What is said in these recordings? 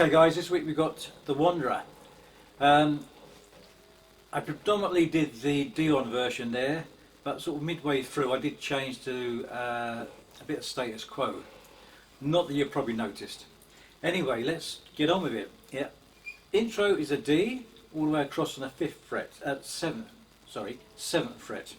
Okay guys, this week we've got The Wanderer. I predominantly did the Dion version there, but sort of midway through I did change to a bit of status quo. Not that you've probably noticed. Anyway, let's get on with it. Yeah. Intro is a D, all the way across on the 5th fret, 7th fret.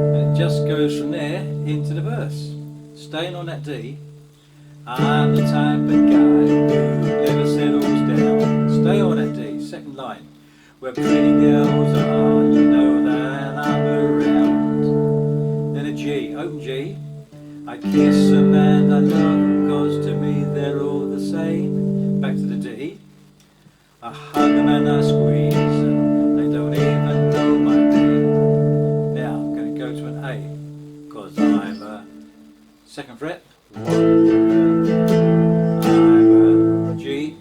And it just goes from there into the verse. Staying on that D. I'm the type of guy who never settles down. Stay on that D, second line. Where pretty girls are, you know that I'm around. Then a G, open G. I kiss them and I love them, cause to me they're all the same. Back to the D. I hug them and I squeeze them, they don't even know my name. Now I'm going to go to an A, cause I'm a 2nd fret. Wanderer. I'm a G,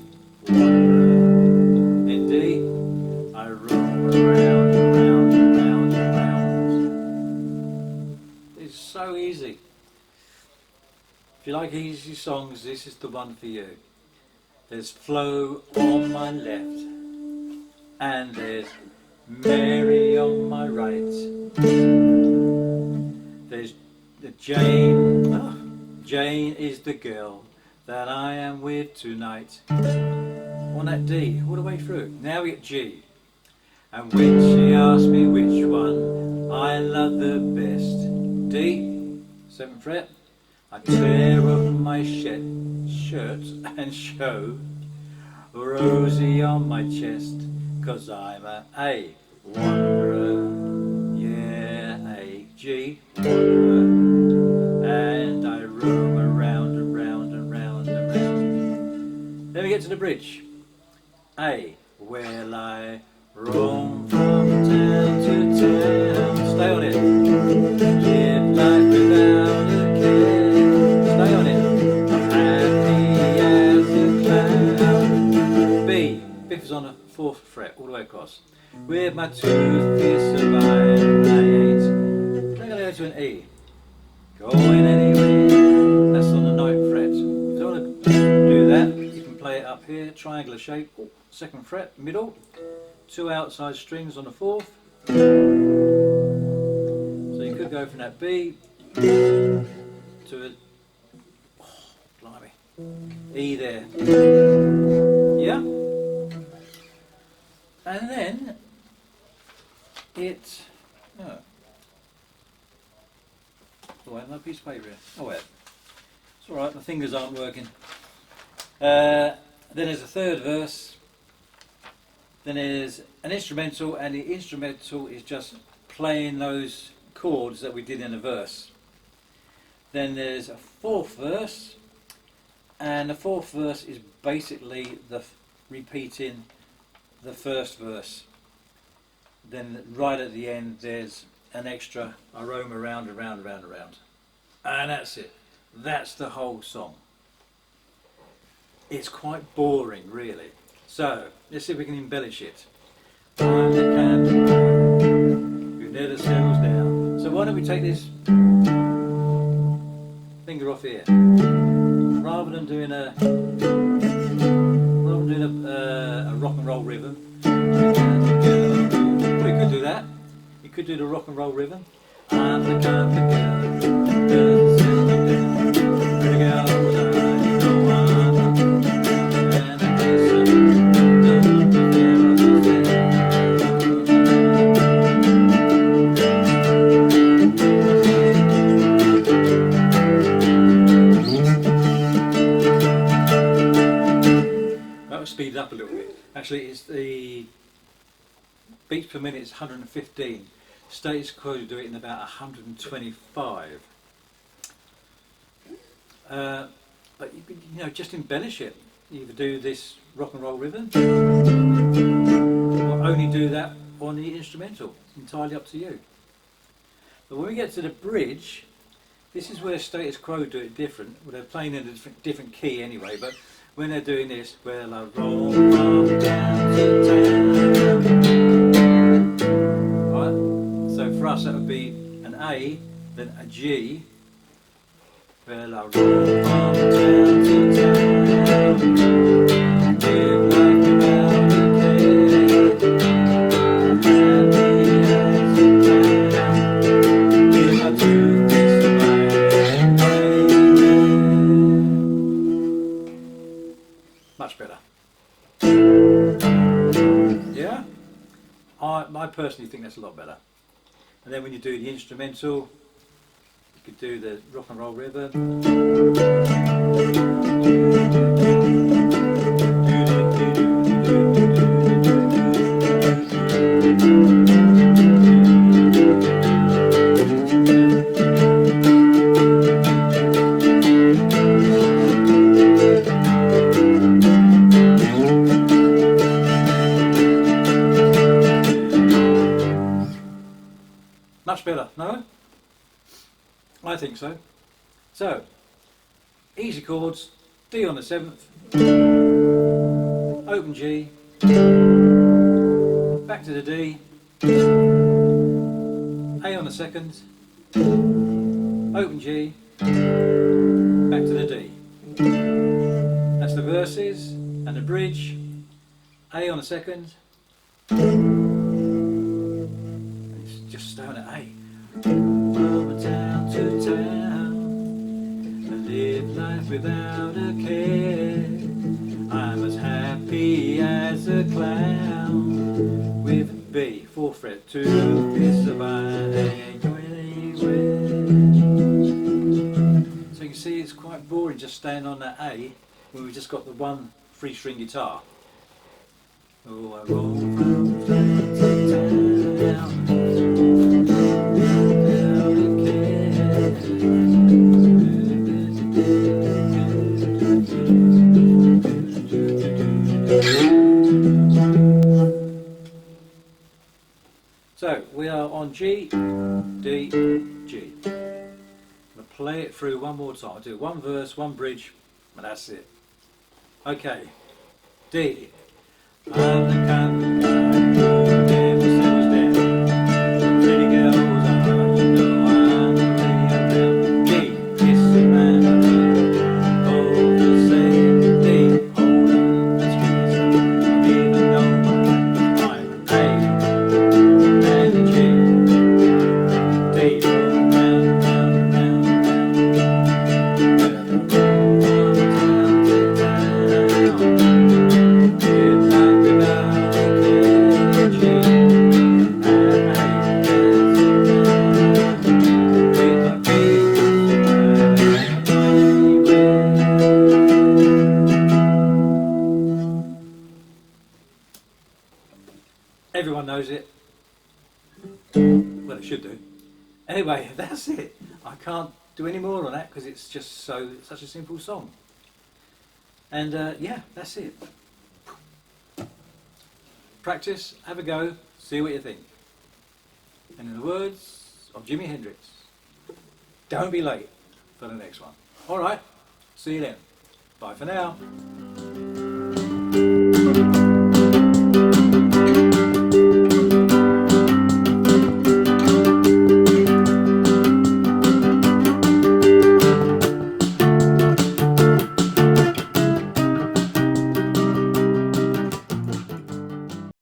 wanderer. In D, I roam around, around, around, around. It's so easy. If you like easy songs, this is the one for you. There's Flo on my left, and there's Mary on my right. There's the Jane. Oh, Jane is the girl that I am with tonight. On that D, all the way through. Now we get G. And when she asks me which one I love the best, D, 7th fret. I tear off my shirt and show Rosie on my chest, cause I'm a wanderer. Yeah, a G, wanderer. And I roam around and round and round and round. Then we get to the bridge. A, well I roam from town to town. Stay on it. Live life without a care. Stay on it. I'm happy as a cloud. B, 5th is on the 4th fret, all the way across. With my 2 fists of iron, I ain't. I'm going to go to an E. Going anywhere. That's on the 9th fret. If you don't want to do that, you can play it up here, triangular shape, 2nd fret, middle. 2 outside strings on the 4th. So you could go from that B to a blimey, E there. Yeah? And then it. Oh, I have no piece of paper here. Oh well. It's alright, my fingers aren't working. Then there's a 3rd verse. Then there's an instrumental, and the instrumental is just playing those chords that we did in the verse. Then there's a 4th verse, and the 4th verse is basically repeating the 1st verse. Then right at the end there's an extra, I roam around, around, around, around. And that's it. That's the whole song. It's quite boring, really. So, let's see if we can embellish it. I'm the kind of guy who never settles down. So why don't we take this finger off here. Rather than doing a rock and roll rhythm. We could do that. You could do the rock and roll rhythm. I'm the kind of girl who never settles down. Pretty girls, you know I'm and I kiss them. Speed it up a little bit. Actually, it's the beats per minute is 115. Status quo to do it in about 125. But you could, just embellish it. You could do this rock and roll rhythm, or only do that on the instrumental. It's entirely up to you. But when we get to the bridge, this is where status quo do it different. Well, they're playing in a different key anyway, but when they're doing this, well, I roll from down to town. Right? So for us that would be an A, then a G, Well, I roll from town to town, live life without a care, happy as a clown, if I took this away. Much better. Yeah? I personally think that's a lot better. And then when you do the instrumental, you could do the rock and roll rhythm. Much better, no? I think so. So, easy chords, D on the 7th, open G, back to the D, A on the 2nd, open G, back to the D. That's the verses and the bridge, A on the 2nd, and it's just staying at A. From town to town, I live life without a care. I'm as happy as a clown with B, 4th fret, to this abide. So you can see it's quite boring just staying on that A when we've just got the one 3-string guitar. Oh, I roll from town to town. So we are on G, D, G. I'm going to play it through one more time. I'll do one verse, one bridge, and that's it. Okay, D. I'm the kind of guy who never settles down. Pretty girls are, you know I'm the real deal. D, kiss a man I love, all the same. D, hold on, let's get this up. I don't even know my I'm A, and a G. D, roll round, round, round, round. Well, I roll from town to town. Live life without a care. G, and A, with my feet everyone knows it. Well, it should do. Anyway, that's it. I can't do any more on that because it's just such a simple song. And yeah, that's it. Practice, have a go, see what you think. And in the words of Jimi Hendrix, don't be late for the next one. Alright, see you then. Bye for now.